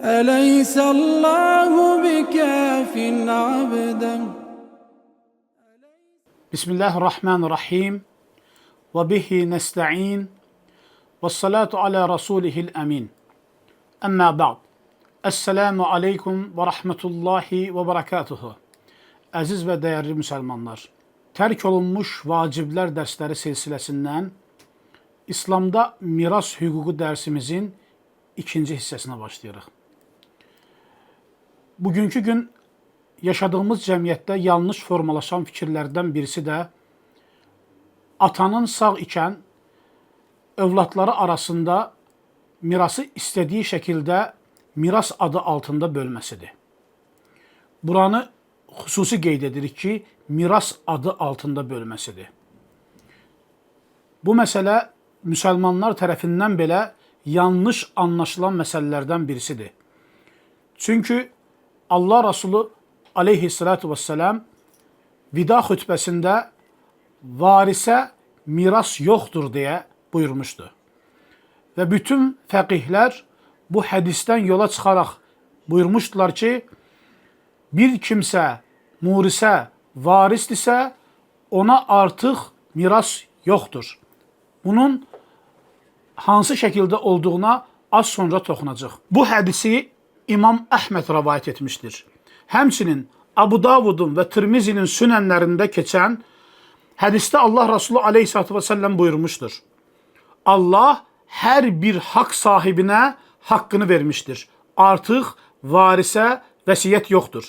أليس الله بكاف عبدا. Bismillahirrahmanirrahim. Ve bihi nesta'in. Ve salatu ala rasulihil amin. Amma ba'd. Esselamu aleyküm ve rahmetullahi ve berekatuhu. Əziz və dəyərli müsəlmanlar, tərk olunmuş vaciblər dərsləri silsiləsindən İslamda miras hüququ dərsimizin ikinci hissəsinə başlayırıq. Bugünkü gün yaşadığımız cəmiyyətdə yanlış formalaşan fikirlərdən birisi də atanın sağ ikən övladları arasında mirası istədiyi şəkildə miras adı altında bölməsidir. Buranı xüsusi qeyd edirik ki, miras adı altında bölməsidir. Bu məsələ müsəlmanlar tərəfindən belə yanlış anlaşılan məsələlərdən birisidir. Çünki Allah Rasulü aleyhissalatu vesselam vida xütbəsində varisə miras yoxdur deyə buyurmuşdu. Və bütün fəqihlər bu hədisdən yola çıxaraq buyurmuşdular ki, bir kimsə murisə varisdirsə, ona artıq miras yoxdur. Bunun hansı şəkildə olduğuna az sonra toxunacaq. Bu hədisi İmam Əhməd rəvayət etmişdir. Həmçinin Abu Davudun və Tirmizinin sünənlərində keçən hədisdə Allah Rasulü aleyhissalatu vesselam buyurmuşdur. Allah hər bir haqq sahibinə haqqını vermişdir. Artıq varisə vəsiyyət yoxdur.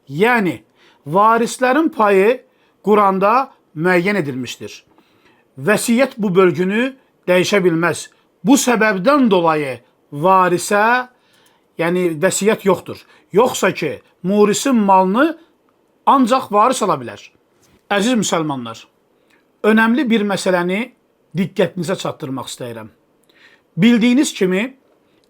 Yəni, varislərin payı Quranda müəyyən edilmişdir. Vəsiyyət bu bölgünü dəyişə bilməz. Bu səbəbdən dolayı varisə, yəni vəsiyyət yoxdur. Yoxsa ki, murisin malını ancaq varis ala bilər. Əziz müsəlmanlar, önəmli bir məsələni diqqətinizə çatdırmaq istəyirəm. Bildiyiniz kimi,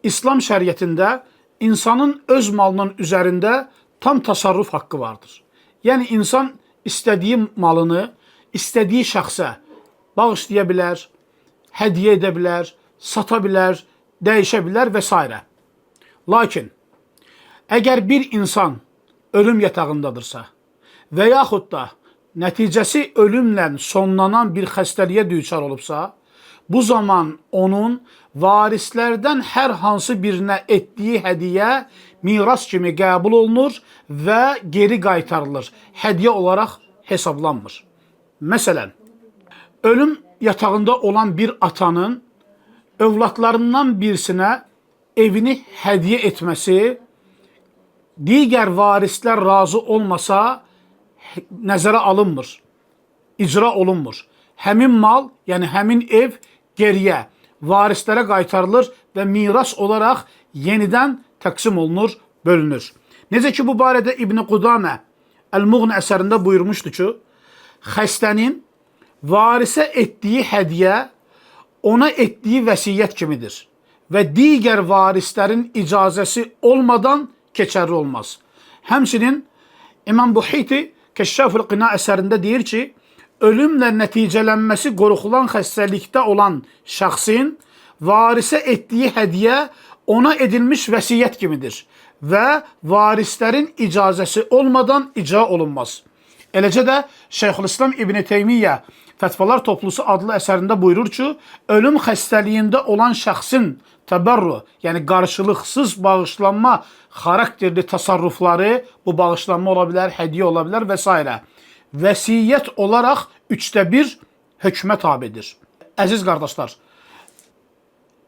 İslam şəriətində insanın öz malının üzərində tam tasarruf haqqı vardır. Yəni, insan istədiyi malını, istədiyi şəxsə bağışlaya bilər, hədiyyə edə bilər, sata bilər, dəyişə bilər və s. Lakin, əgər bir insan ölüm yatağındadırsa və yaxud da nəticəsi ölümlə sonlanan bir xəstəliyə düçar olubsa, bu zaman onun varislərdən hər hansı birinə etdiyi hədiyyə miras kimi qəbul olunur və geri qaytarılır. Hədiyyə olaraq hesablanmır. Məsələn, ölüm yatağında olan bir atanın övladlarından birisinə evini hədiyyə etməsi, digər varislər razı olmasa nəzərə alınmır, icra olunmur. Həmin mal, yəni həmin ev geriyə, varislərə qaytarılır və miras olaraq yenidən təqsim olunur, bölünür. Necə ki, bu barədə İbn Qudamə Əl-Muğni əsərində buyurmuşdu ki, xəstənin varisə etdiyi hədiyyə ona etdiyi vəsiyyət kimidir və digər varislərin icazəsi olmadan keçərli olmaz. Həmçinin İmam Buhiti Kəşşafül Qina əsərində deyir ki, ölümlə nəticələnməsi qorxulan xəstəlikdə olan şəxsin varisə etdiyi hədiyyə ona edilmiş vəsiyyət kimidir və varislərin icazəsi olmadan icra olunmaz. Eləcə də Şeyxülislam İbn Teymiyyə Fətvalar Toplusu adlı əsərində buyurur ki, ölüm xəstəliyində olan şəxsin təbərru, yəni qarşılıqsız bağışlanma xarakterli tasarrufları, bu bağışlanma ola bilər, hədiyyə ola bilər və s. vəsiyyət olaraq 1/3 hökmə tabidir. Əziz qardaşlar,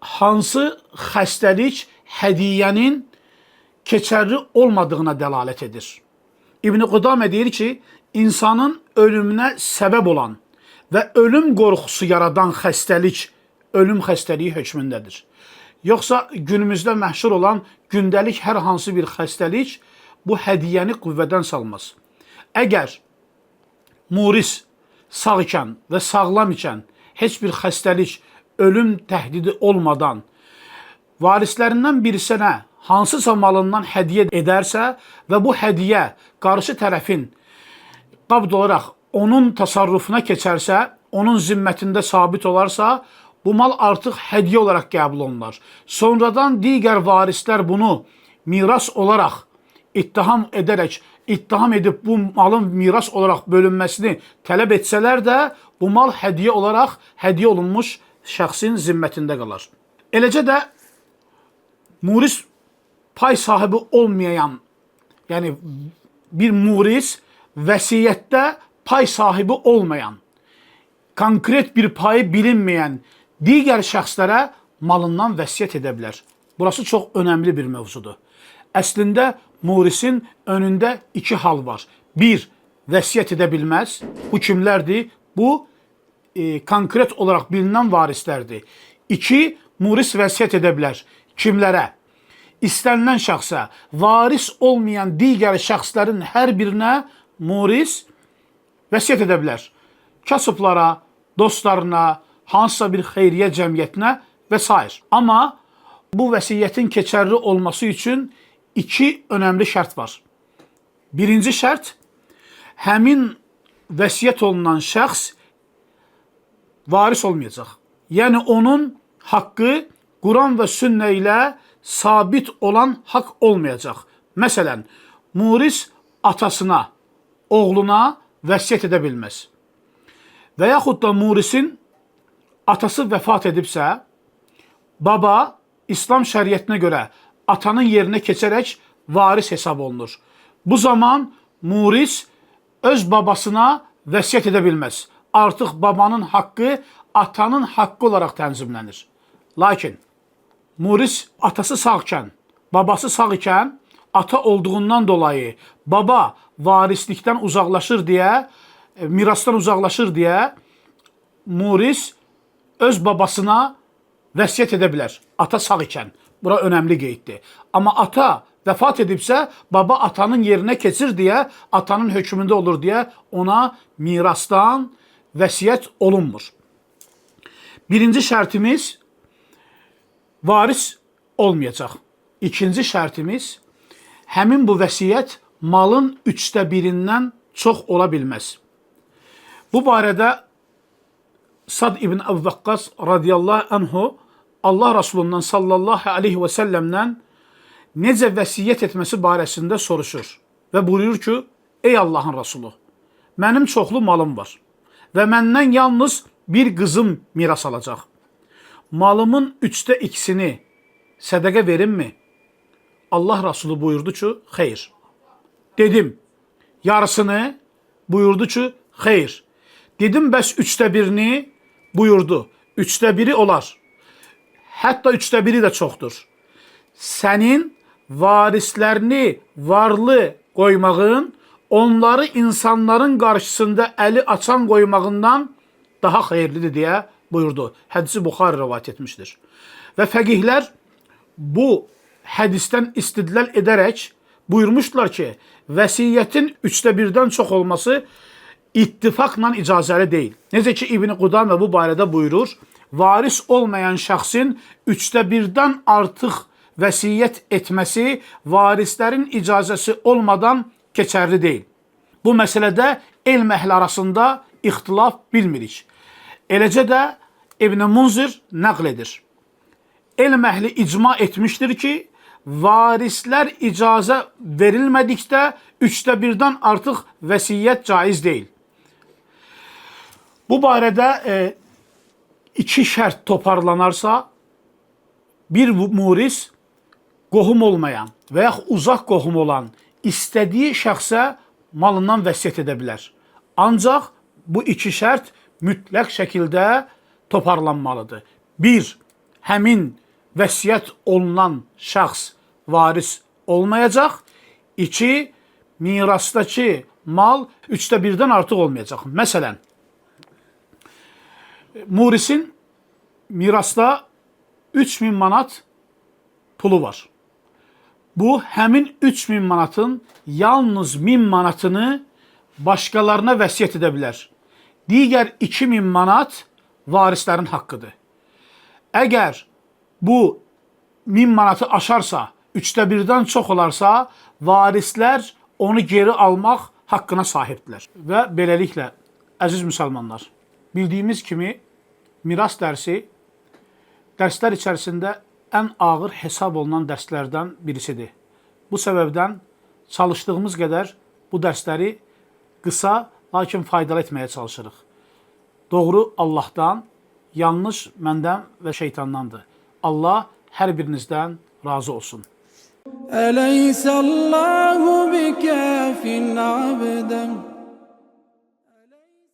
hansı xəstəlik hədiyyənin keçərli olmadığına dəlalət edir? İbn Qudamə deyir ki, insanın ölümünə səbəb olan və ölüm qorxusu yaradan xəstəlik ölüm xəstəliyi hökmündədir. Yoxsa günümüzdə məşhur olan gündəlik hər hansı bir xəstəlik bu hədiyyəni qüvvədən salmaz. Əgər muris sağ ikən və sağlam ikən heç bir xəstəlik ölüm təhdidi olmadan varislərindən birisinə hansısa malından hədiyyə edərsə və bu hədiyyə qarşı tərəfin qabd olaraq onun tasarrufuna keçərsə, onun zimmətində sabit olarsa, bu mal artıq hədiyyə olaraq qəbul olunur. Sonradan digər varislər bunu miras olaraq ittiham edib bu malın miras olaraq bölünməsini tələb etsələr də, bu mal hədiyyə olaraq hədiyyə olunmuş şəxsin zimmətində qalar. Eləcə də muris pay sahibi olmayan, yəni bir muris vəsiyyətdə pay sahibi olmayan, konkret bir payı bilinməyən digər şəxslərə malından vəsiyyət edə bilər. Burası çox önəmli bir mövzudur. Əslində, murisin önündə iki hal var. Bir, vəsiyyət edə bilməz. Bu kimlərdir? Bu, konkret olaraq bilinən varislərdir. İki, muris vəsiyyət edə bilər. Kimlərə? İstənilən şəxsə, varis olmayan digər şəxslərin hər birinə muris vəsiyyət edə bilər. Kasıblara, dostlarına, hansısa bir xeyriyyə cəmiyyətinə və s. Amma bu vəsiyyətin keçərli olması üçün iki önəmli şərt var. Birinci şərt, həmin vəsiyyət olunan şəxs varis olmayacaq. Yəni, onun haqqı Quran və sünnə ilə sabit olan haqq olmayacaq. Məsələn, muris atasına, oğluna vəsiyyət edə bilməz. Və yaxud da murisin atası vəfat edibsə, baba İslam şəriətinə görə atanın yerinə keçərək varis hesab olunur. Bu zaman muris öz babasına vəsiyyət edə bilməz. Artıq babanın haqqı atanın haqqı olaraq tənzimlənir. Lakin muris atası sağkən, babası sağ ikən, ata olduğundan dolayı baba varislikdən uzaqlaşır deyə, mirasdan uzaqlaşır deyə muris öz babasına vəsiyyət edə bilər. Ata sağ ikən. Bura önəmli qeyddir. Amma ata vəfat edibsə, baba atanın yerinə keçir deyə, atanın hökmündə olur deyə ona mirasdan vəsiyyət olunmur. Birinci şərtimiz varis olmayacaq. İkinci şərtimiz, həmin bu vəsiyyət malın 1/3-dən çox ola bilməz. Bu barədə Sad ibn Əbu Vaqqas radiyallahu anhu Allah Rasulundan sallallahu aleyhi və səlləmdən necə vəsiyyət etməsi barəsində soruşur və buyurur ki, ey Allahın Rasulu, mənim çoxlu malım var və məndən yalnız bir qızım miras alacaq. Malımın 2/3-ni sədəqə verimmi? Allah Rasulu buyurdu ki, xeyr. Dedim, yarısını? Buyurdu ki, xeyr. Dedim, bəs 1/3-ni? Buyurdu, 1/3 olar. Hətta 1/3 də çoxdur. Sənin varislərini varlı qoymağın, onları insanların qarşısında əli açan qoymağından daha xeyirlidir deyə buyurdu. Hədisi Buxari rivayet etmişdir. Və fəqihlər bu hədisdən istidlal edərək buyurmuşlar ki, vəsiyyətin 1/3-dən çox olması ittifaqla icazəli deyil. Necə ki, İbn Qudamə bu barədə buyurur, varis olmayan şəxsin 1/3-dən artıq vəsiyyət etməsi varislərin icazəsi olmadan keçərli deyil. Bu məsələdə elm əhli arasında ixtilaf bilmirik. Eləcə də İbn Munzir nəql edir. Elm əhli icma etmişdir ki, varislər icazə verilmədikdə 1/3-dən artıq vəsiyyət caiz deyil. Bu barədə iki şərt toparlanarsa, bir muris qohum olmayan və yaxud uzaq qohum olan istədiyi şəxsə malından vəsiyyət edə bilər. Ancaq bu iki şərt mütləq şəkildə toparlanmalıdır. Bir, həmin vəsiyyət olunan şəxs varis olmayacaq. İki, mirasdakı mal 1/3-dən artıq olmayacaq. Məsələn, murisin mirasda 3000 manat pulu var. Bu, həmin 3000 manatın yalnız 1000 manatını başqalarına vəsiyyət edə bilər. Digər 2000 manat varislərin haqqıdır. Əgər bu 1000 manatı aşarsa, 1/3-dən çox olarsa, varislər onu geri almaq haqqına sahibdirlər. Və beləliklə, əziz müsəlmanlar, bildiyimiz kimi miras dərsi dərslər içərisində ən ağır hesab olunan dərslərdən birisidir. Bu səbəbdən çalışdığımız qədər bu dərsləri qısa, lakin faydalı etməyə çalışırıq. Doğru Allahdan, yanlış məndən və şeytandandır. Allah hər birinizdən razı olsun. أليس الله بكاف عبدا